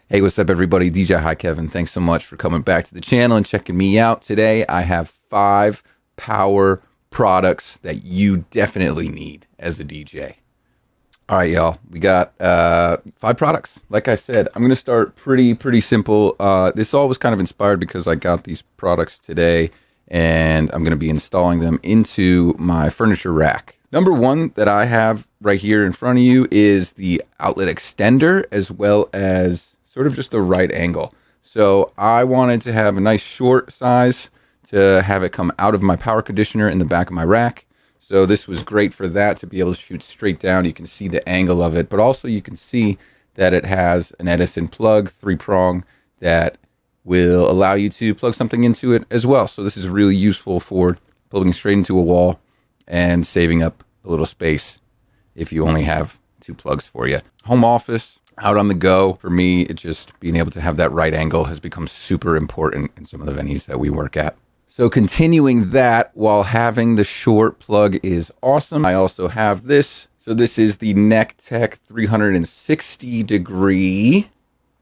Hey, what's up, everybody? DJ Hi Kevin. Thanks so much for coming back to the channel and checking me out. Today, I have 5 power products that you definitely need as a DJ. All right, y'all. We got 5 products. Like I said, I'm going to start pretty simple. This all was kind of inspired because I got these products today, and I'm going to be installing them into my furniture rack. Number 1 that I have right here in front of you is the outlet extender, as well as sort of just the right angle. So I wanted to have a nice short size to have it come out of my power conditioner in the back of my rack. So this was great for that, to be able to shoot straight down. You can see the angle of it, but also you can see that it has an Edison plug, 3-prong, that will allow you to plug something into it as well. So this is really useful for plugging straight into a wall and saving up a little space if you only have 2 plugs for you. Home office, out on the go. For me, it just being able to have that right angle has become super important in some of the venues that we work at. So continuing that while having the short plug is awesome. I also have this. So this is the NECTEC 360 degree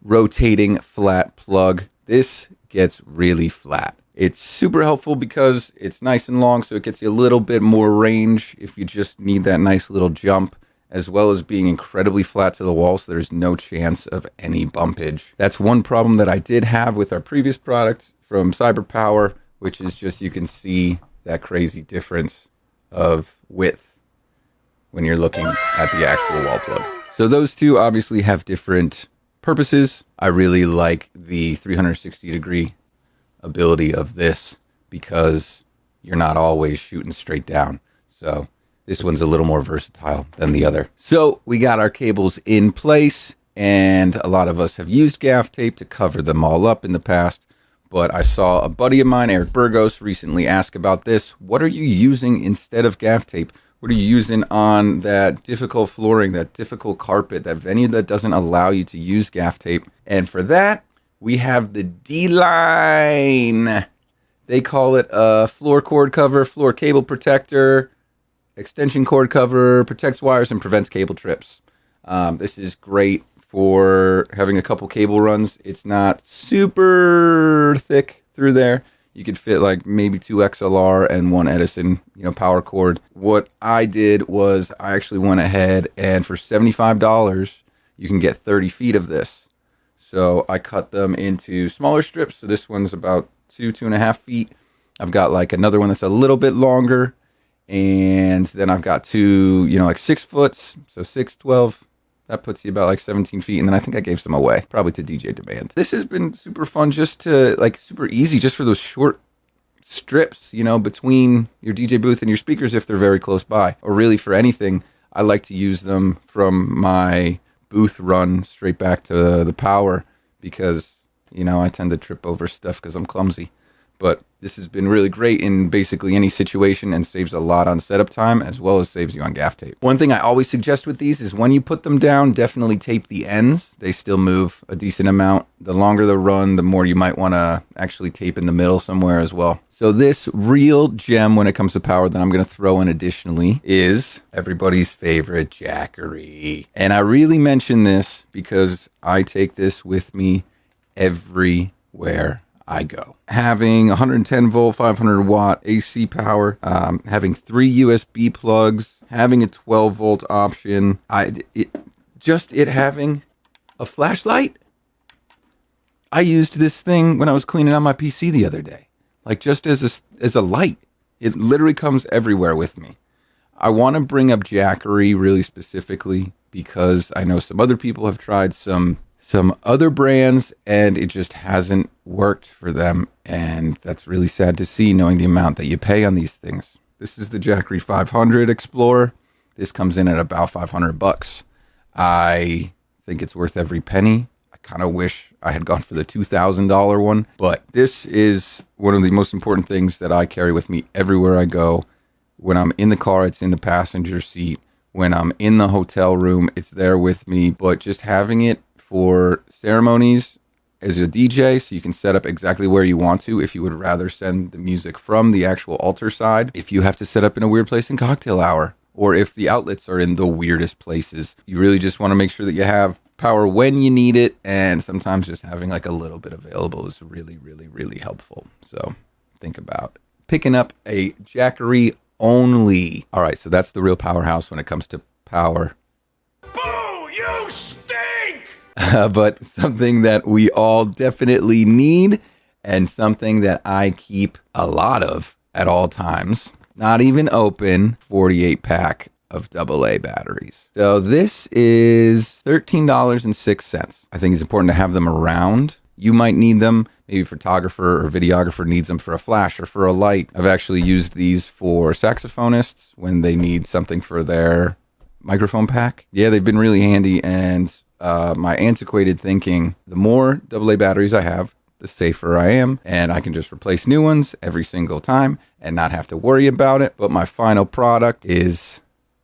rotating flat plug. This gets really flat. It's super helpful because it's nice and long, so it gets you a little bit more range if you just need that nice little jump, as well as being incredibly flat to the wall, so there's no chance of any bumpage. That's one problem that I did have with our previous product from CyberPower, which is just you can see that crazy difference of width when you're looking at the actual wall plug. So those two obviously have different purposes. I really like the 360 degree ability of this because you're not always shooting straight down. So this one's a little more versatile than the other. So we got our cables in place, and a lot of us have used gaff tape to cover them all up in the past. But I saw a buddy of mine, Eric Burgos, recently ask about this. What are you using instead of gaff tape? What are you using on that difficult flooring, that difficult carpet, that venue that doesn't allow you to use gaff tape? And for that, we have the D-Line. They call it a floor cord cover, floor cable protector, extension cord cover, protects wires and prevents cable trips. This is great for having a couple cable runs. It's not super thick through there. You could fit like maybe 2 XLR and 1 Edison, power cord. What I did was I actually went ahead, and for $75, you can get 30 feet of this. So I cut them into smaller strips. So this one's about 2.5 feet. I've got like another one that's a little bit longer. And then I've got 2, like 6 foots. So 6, 12, that puts you about like 17 feet. And then I think I gave some away, probably to DJ demand. This has been super fun, just to super easy, just for those short strips, between your DJ booth and your speakers if they're very close by. Or really for anything, I like to use them from my booth run straight back to the power because, I tend to trip over stuff because I'm clumsy. But this has been really great in basically any situation and saves a lot on setup time, as well as saves you on gaff tape. One thing I always suggest with these is when you put them down, definitely tape the ends. They still move a decent amount. The longer the run, the more you might want to actually tape in the middle somewhere as well. So this real gem when it comes to power that I'm going to throw in additionally is everybody's favorite JACKERY. And I really mention this because I take this with me everywhere I go. Having 110 volt, 500 watt AC power, having 3 USB plugs, having a 12 volt option, it having a flashlight. I used this thing when I was cleaning out my PC the other day, like just as a light. It literally comes everywhere with me. I want to bring up JACKERY really specifically because I know some other people have tried some other brands and it just hasn't worked for them, and that's really sad to see, knowing the amount that you pay on these things. This is the JACKERY 500 Explorer. This comes in at about $500. I think it's worth every penny. I kind of wish I had gone for the $2,000 one, but this is one of the most important things that I carry with me everywhere I go. When I'm in the car, it's in the passenger seat. When I'm in the hotel room, it's there with me. But just having it for ceremonies as a DJ, so you can set up exactly where you want to if you would rather send the music from the actual altar side. If you have to set up in a weird place in cocktail hour, or if the outlets are in the weirdest places, you really just want to make sure that you have power when you need it, and sometimes just having like a little bit available is really, really, really helpful. So think about picking up a Jackery only. All right, so that's the real powerhouse when it comes to power. Boo, you stink! But something that we all definitely need, and something that I keep a lot of at all times, not even open, 48-pack of AA batteries. So this is $13.06. I think it's important to have them around. You might need them. Maybe a photographer or videographer needs them for a flash or for a light. I've actually used these for saxophonists when they need something for their microphone pack. Yeah, they've been really handy, and my antiquated thinking, the more AA batteries I have, the safer I am, and I can just replace new ones every single time and not have to worry about it. But my final product is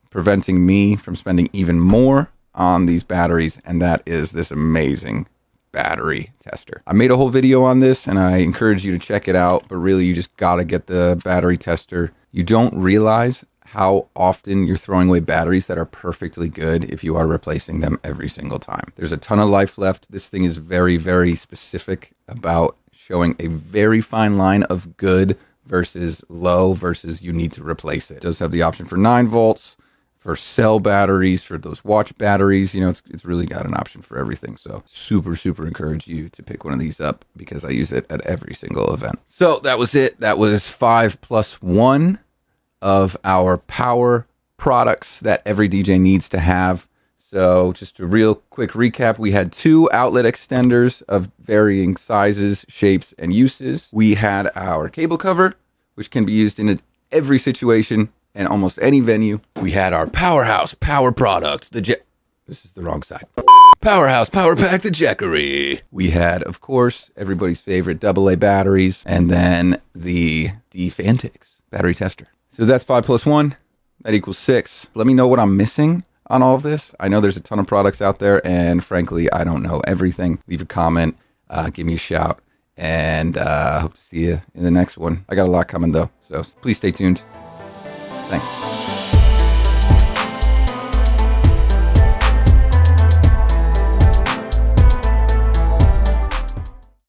preventing me from spending even more on these batteries, and that is this amazing battery tester. I made a whole video on this, and I encourage you to check it out, but really you just gotta get the battery tester. You don't realize how often you're throwing away batteries that are perfectly good if you are replacing them every single time. There's a ton of life left. This thing is very, very specific about showing a very fine line of good versus low versus you need to replace it. It does have the option for 9 volts, for cell batteries, for those watch batteries. You know, it's really got an option for everything. So super, super encourage you to pick one of these up because I use it at every single event. So that was it. That was 5+1 of our power products that every DJ needs to have. So just a real quick recap, we had 2 outlet extenders of varying sizes, shapes, and uses. We had our cable cover, which can be used in every situation and almost any venue. We had our powerhouse power product, this is the wrong side. Powerhouse Power Pack, the Jackery. We had, of course, everybody's favorite AA batteries, and then the Fantix battery tester. So that's 5+1. That equals 6. Let me know what I'm missing on all of this. I know there's a ton of products out there, and frankly, I don't know everything. Leave a comment, give me a shout, and I hope to see you in the next one. I got a lot coming, though, so please stay tuned. Thanks.